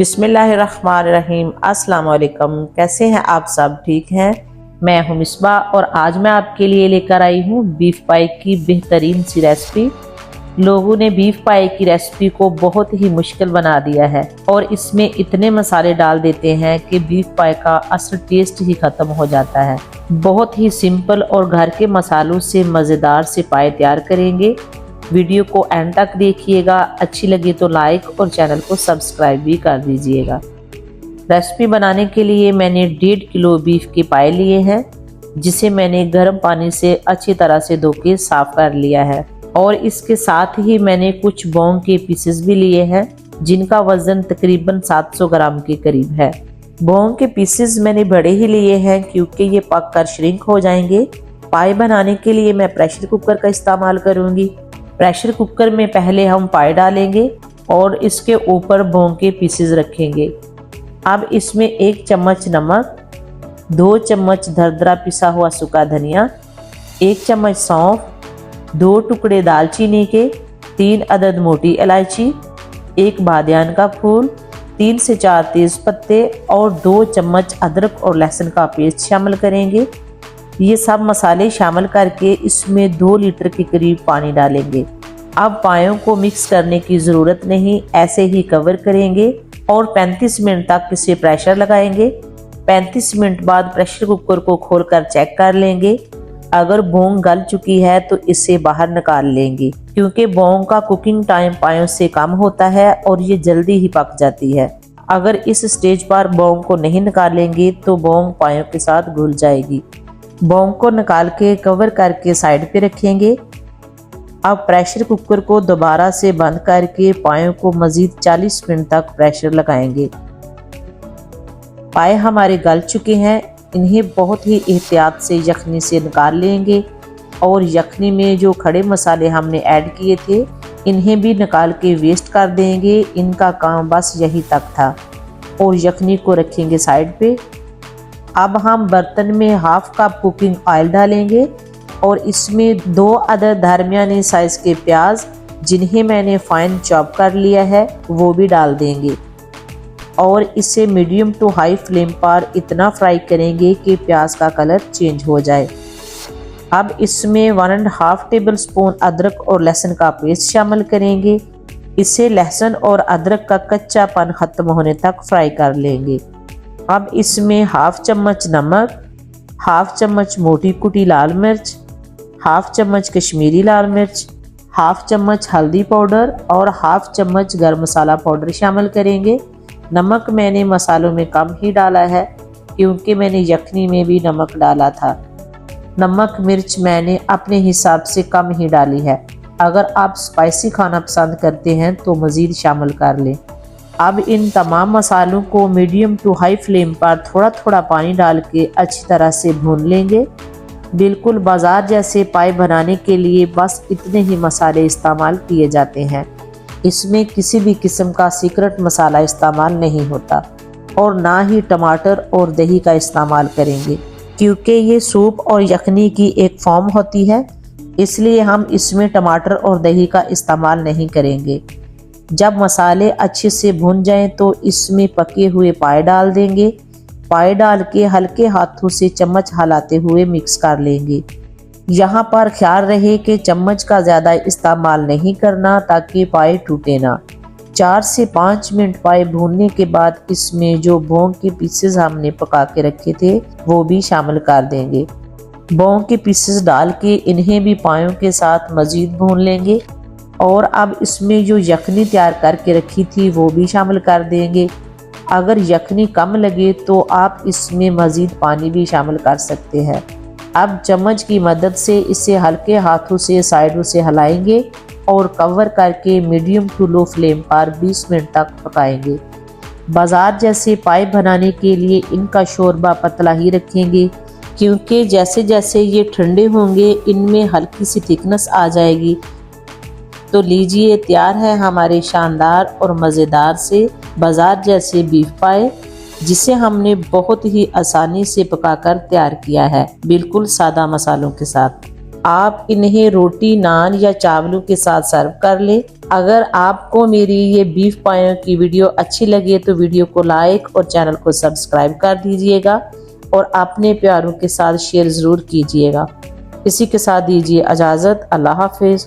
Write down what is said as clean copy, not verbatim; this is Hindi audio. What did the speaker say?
बिस्मिल्लाहिर्रहमानिर्रहीम। अस्सलाम वालेकुम। कैसे हैं आप सब? ठीक हैं? मैं हूं मिसबा और आज मैं आपके लिए लेकर आई हूं बीफ पाई की बेहतरीन सी रेसिपी। लोगों ने बीफ पाई की रेसिपी को बहुत ही मुश्किल बना दिया है और इसमें इतने मसाले डाल देते हैं कि बीफ पाई का असल टेस्ट ही खत्म हो जाता है। बहुत ही सिंपल और घर के मसालों से मज़ेदार से पाई तैयार करेंगे। वीडियो को एंड तक देखिएगा। अच्छी लगी तो लाइक और चैनल को सब्सक्राइब भी कर दीजिएगा। रेसिपी बनाने के लिए मैंने 1.5 किलो बीफ के पाए लिए हैं, जिसे मैंने गर्म पानी से अच्छी तरह से धो के साफ कर लिया है। और इसके साथ ही मैंने कुछ बोंग के पीसेस भी लिए हैं, जिनका वजन तकरीबन 700 ग्राम के करीब है। बोंग के पीसेस मैंने बड़े ही लिए हैं क्योंकि ये पक कर श्रिंक हो जाएंगे। पाई बनाने के लिए मैं प्रेशर कुकर का इस्तेमाल करूंगी। प्रेशर कुकर में पहले हम पाई डालेंगे और इसके ऊपर बोंग के पीसेस रखेंगे। अब इसमें 1 चम्मच नमक, 2 चम्मच दरदरा पिसा हुआ सूखा धनिया, 1 चम्मच सौंफ, 2 टुकड़े दालचीनी के, 3 अदद मोटी इलायची, 1 बादियान का फूल, 3 से 4 तेज पत्ते और 2 चम्मच अदरक और लहसुन का पेस्ट शामिल करेंगे। ये सब मसाले शामिल करके इसमें 2 लीटर के करीब पानी डालेंगे। अब पायों को मिक्स करने की ज़रूरत नहीं, ऐसे ही कवर करेंगे और 35 मिनट तक इसे प्रेशर लगाएंगे। 35 मिनट बाद प्रेशर कुकर को खोलकर चेक कर लेंगे। अगर बोंग गल चुकी है तो इसे बाहर निकाल लेंगे, क्योंकि बोंग का कुकिंग टाइम पायों से कम होता है और ये जल्दी ही पक जाती है। अगर इस स्टेज पर बोंग को नहीं निकालेंगे तो बोंग पायों के साथ घुल जाएगी। बोंग को निकाल के कवर करके साइड पे रखेंगे। अब प्रेशर कुकर को दोबारा से बंद करके पायों को मज़ीद 40 मिनट तक प्रेशर लगाएंगे। पाए हमारे गल चुके हैं, इन्हें बहुत ही एहतियात से यखनी से निकाल लेंगे और यखनी में जो खड़े मसाले हमने ऐड किए थे इन्हें भी निकाल के वेस्ट कर देंगे। इनका काम बस यही तक था। और यखनी को रखेंगे साइड पे। अब हम बर्तन में 1/2 कप कुकिंग ऑयल डालेंगे और इसमें 2 अदद दरमियाने साइज के प्याज, जिन्हें मैंने फाइन चॉप कर लिया है, वो भी डाल देंगे और इसे मीडियम टू हाई फ्लेम पर इतना फ्राई करेंगे कि प्याज का कलर चेंज हो जाए। अब इसमें 1.5 टेबल स्पून अदरक और लहसुन का पेस्ट शामिल करेंगे। इसे लहसुन और अदरक का कच्चापन ख़त्म होने तक फ्राई कर लेंगे। अब इसमें 1/2 चम्मच नमक, 1/2 चम्मच मोटी कुटी लाल मिर्च, 1/2 चम्मच कश्मीरी लाल मिर्च, 1/2 चम्मच हल्दी पाउडर और 1/2 चम्मच गर्म मसाला पाउडर शामिल करेंगे। नमक मैंने मसालों में कम ही डाला है क्योंकि मैंने यखनी में भी नमक डाला था। नमक मिर्च मैंने अपने हिसाब से कम ही डाली है। अगर आप स्पाइसी खाना पसंद करते हैं तो मज़ीद शामिल कर लें। अब इन तमाम मसालों को मीडियम टू हाई फ्लेम पर थोड़ा थोड़ा पानी डाल के अच्छी तरह से भून लेंगे। बिल्कुल बाजार जैसे पाई बनाने के लिए बस इतने ही मसाले इस्तेमाल किए जाते हैं। इसमें किसी भी किस्म का सीक्रेट मसाला इस्तेमाल नहीं होता और ना ही टमाटर और दही का इस्तेमाल करेंगे, क्योंकि ये सूप और यखनी की एक फॉर्म होती है, इसलिए हम इसमें टमाटर और दही का इस्तेमाल नहीं करेंगे। जब मसाले अच्छे से भुन जाएं तो इसमें पके हुए पाए डाल देंगे। पाए डाल के हल्के हाथों से चम्मच हिलाते हुए मिक्स कर लेंगे। यहाँ पर ख्याल रहे कि चम्मच का ज़्यादा इस्तेमाल नहीं करना ताकि पाए टूटे ना। 4 से 5 मिनट पाए भूनने के बाद इसमें जो बोंग के पीसेस हमने पका के रखे थे वो भी शामिल कर देंगे। बोंग के पीसेस डाल के इन्हें भी पायों के साथ मज़ीद भून लेंगे और अब इसमें जो यखनी तैयार करके रखी थी वो भी शामिल कर देंगे। अगर यखनी कम लगे तो आप इसमें मज़ीद पानी भी शामिल कर सकते हैं। अब चम्मच की मदद से इसे हल्के हाथों से साइडों से हिलाएंगे और कवर करके मीडियम टू लो फ्लेम पर 20 मिनट तक पकाएंगे। बाजार जैसे पाई बनाने के लिए इनका शोरबा पतला ही रखेंगे, क्योंकि जैसे जैसे ये ठंडे होंगे इनमें हल्की सी थिकनेस आ जाएगी। तो लीजिए, तैयार है हमारे शानदार और मज़ेदार से बाजार जैसे बीफ पाए, जिसे हमने बहुत ही आसानी से पकाकर तैयार किया है, बिल्कुल सादा मसालों के साथ। आप इन्हें रोटी, नान या चावलों के साथ सर्व कर ले। अगर आपको मेरी ये बीफ पायों की वीडियो अच्छी लगे तो वीडियो को लाइक और चैनल को सब्सक्राइब कर दीजिएगा और अपने प्यारों के साथ शेयर ज़रूर कीजिएगा। इसी के साथ दीजिए इजाज़त। अल्लाह हाफिज़।